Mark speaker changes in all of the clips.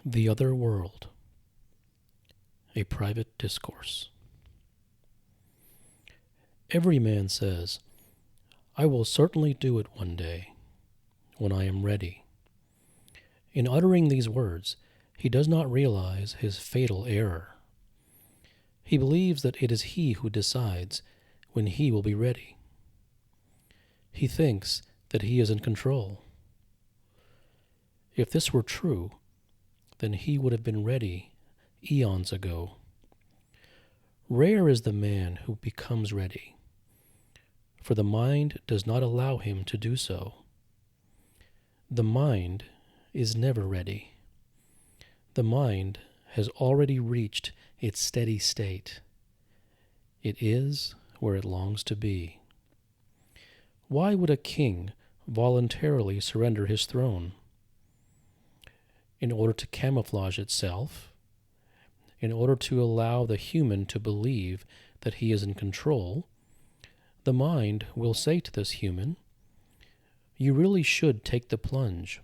Speaker 1: The Other World, a Private Discourse. Every man says, "I will certainly do it one day, when I am ready." In uttering these words, he does not realize his fatal error. He believes that it is he who decides when he will be ready. He thinks that he is in control. If this were true, then he would have been ready eons ago. Rare is the man who becomes ready, for the mind does not allow him to do so. The mind is never ready. The mind has already reached its steady state. It is where it longs to be. Why would a king voluntarily surrender his throne? In order to camouflage itself, in order to allow the human to believe that he is in control, the mind will say to this human, "You really should take the plunge.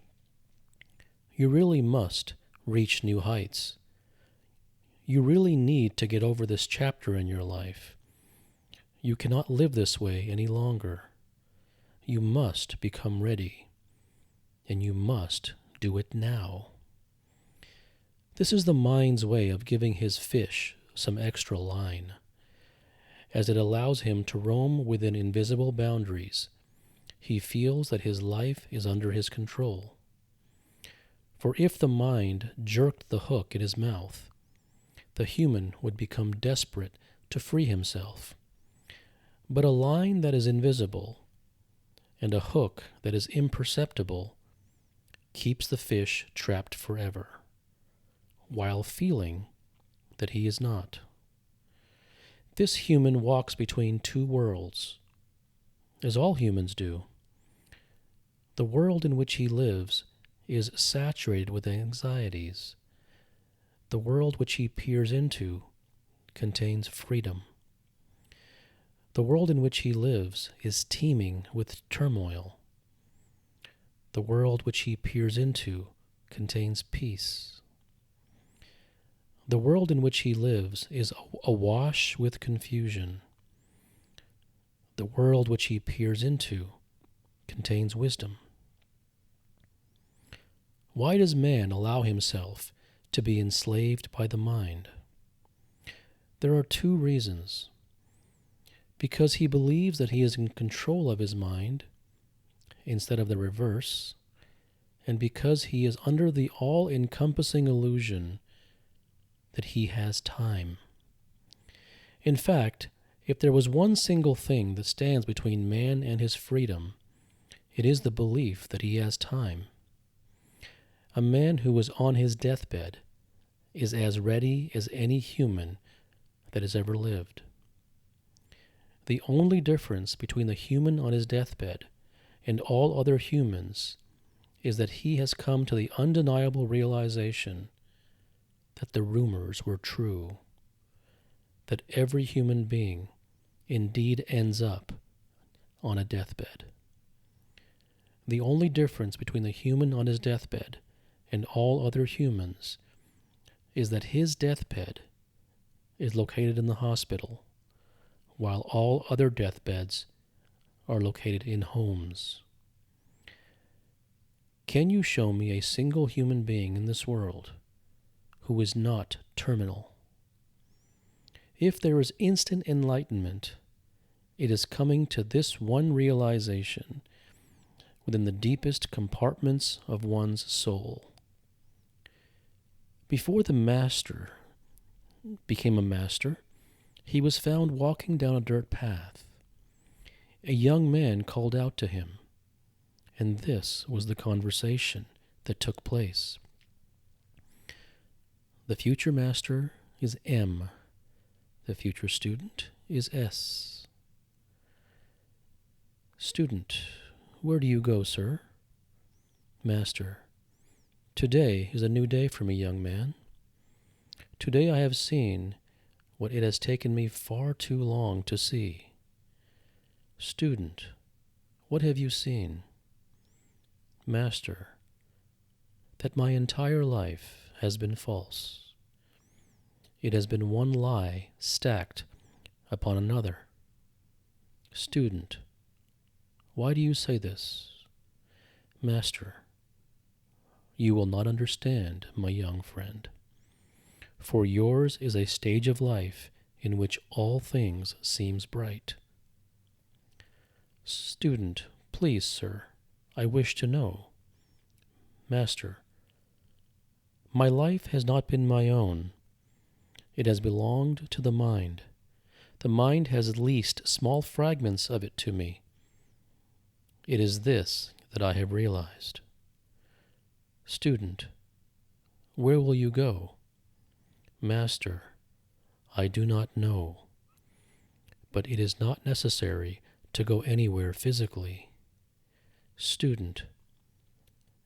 Speaker 1: You really must reach new heights. You really need to get over this chapter in your life. You cannot live this way any longer. You must become ready, and you must do it now." This is the mind's way of giving his fish some extra line, as it allows him to roam within invisible boundaries. He feels that his life is under his control. For if the mind jerked the hook in his mouth, the human would become desperate to free himself. But a line that is invisible and a hook that is imperceptible keeps the fish trapped forever, while feeling that he is not. This human walks between two worlds, as all humans do. The world in which he lives is saturated with anxieties. The world which he peers into contains freedom. The world in which he lives is teeming with turmoil. The world which he peers into contains peace. The world in which he lives is awash with confusion. The world which he peers into contains wisdom. Why does man allow himself to be enslaved by the mind? There are two reasons. Because he believes that he is in control of his mind instead of the reverse, and because he is under the all-encompassing illusion that he has time. In fact, if there was one single thing that stands between man and his freedom, it is the belief that he has time. A man who is on his deathbed is as ready as any human that has ever lived. The only difference between the human on his deathbed and all other humans is that he has come to the undeniable realization that the rumors were true, that every human being indeed ends up on a deathbed. The only difference between the human on his deathbed and all other humans is that his deathbed is located in the hospital, while all other deathbeds are located in homes. Can you show me a single human being in this world who is not terminal? If there is instant enlightenment, it is coming to this one realization within the deepest compartments of one's soul. Before the master became a master, he was found walking down a dirt path. A young man called out to him, and this was the conversation that took place. The future master is M. The future student is S. Student: "Where do you go, sir?" Master: "Today is a new day for me, young man. Today I have seen what it has taken me far too long to see." Student: "What have you seen?" Master: "That my entire life has been false. It has been one lie stacked upon another. Student, why do you say this? Master, you will not understand, my young friend, for yours is a stage of life in which all things seems bright. Student, please, sir, I wish to know. Master, my life has not been my own. It has belonged to the mind. The mind has leased small fragments of it to me. It is this that I have realized. Student, where will you go? Master, I do not know, but it is not necessary to go anywhere physically. Student,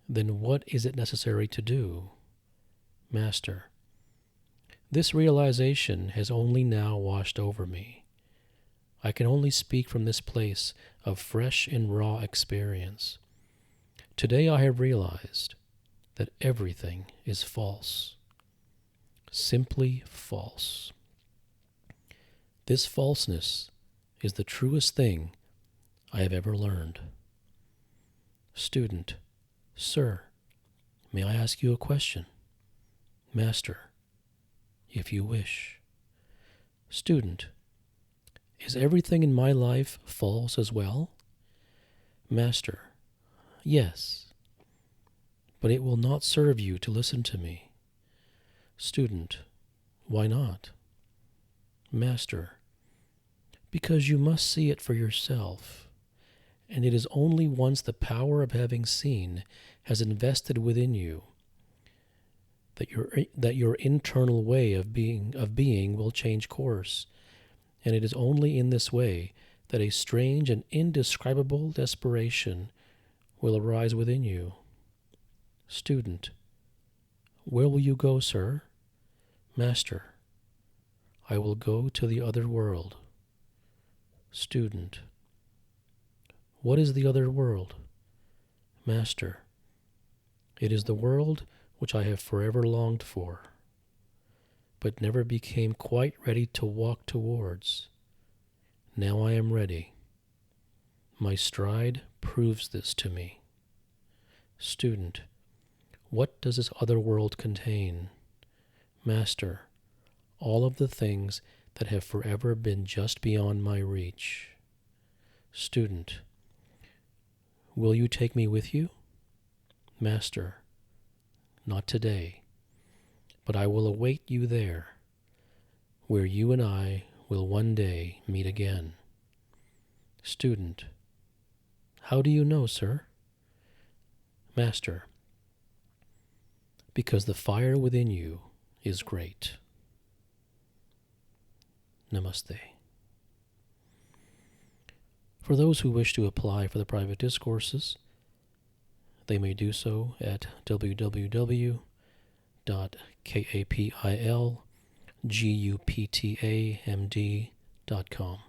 Speaker 1: then what is it necessary to do? Master, this realization has only now washed over me. I can only speak from this place of fresh and raw experience. Today I have realized that everything is false. Simply false. This falseness is the truest thing I have ever learned. Student, sir, may I ask you a question? Master, if you wish. Student, is everything in my life false as well? Master, yes, but it will not serve you to listen to me. Student, why not? Master, because you must see it for yourself, and it is only once the power of having seen has invested within you that your internal way of being will change course, and it is only in this way that a strange and indescribable desperation will arise within you. Student, where will you go, sir? Master, I will go to the other world. Student, what is the other world? Master, it is the world which I have forever longed for, but never became quite ready to walk towards. Now I am ready. My stride proves this to me. Student, what does this other world contain? Master, all of the things that have forever been just beyond my reach. Student, will you take me with you? Master, not today, but I will await you there, where you and I will one day meet again. Student, how do you know, sir? Master, because the fire within you is great. Namaste. For those who wish to apply for the private discourses, they may do so at www.kapilguptamd.com.